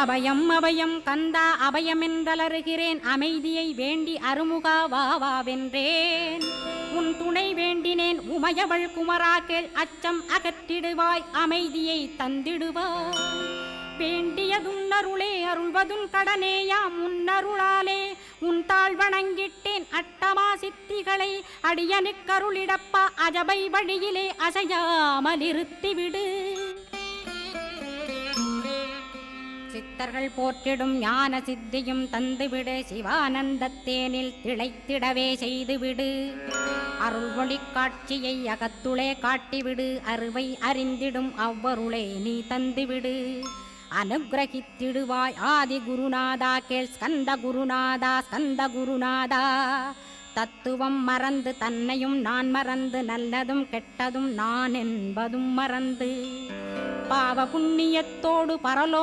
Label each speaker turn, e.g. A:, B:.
A: அபயம் அபயம் கந்தா அபயமென்றலறுகிறேன், அமைதியை வேண்டி அருமுகா வா வென்றேன். உன் துணை வேண்டினேன் உமையவள் குமரா கேள், அச்சம் அகற்றிடுவாய் அமைதியை தந்திடுவாய். வேண்டியதுன்னருளே அருள்வதும் கடனேயாம் உன்னருளாலே, உன் தாழ் வணங்கிட்டேன் அட்டமா சித்திகளை அடியனுக்கருளிடப்பா. அஜபை வழியிலே அசையாமல் இருத்திவிடு. சித்தர்கள் போற்றிடும் ஞான சித்தியும் தந்துவிடு, சிவானந்தத்தேனில் திளைத்திடவே செய்துவிடு. அருள் ஒளி காட்சியை அகத்துளே காட்டிவிடு, அருவை அறிந்திடும் அவ்வருளே நீ தந்துவிடு. அனுகிரகித்திடுவாய் ஆதி குருநாதா கேள், ஸ்கந்த குருநாதா ஸ்கந்த குருநாதா. தத்துவம் மறந்து தன்னையும் நான் மறந்து, நல்லதும் கெட்டதும் நான் என்பதும் மறந்து, பாவ புண்ணியத்தோடு பரலோ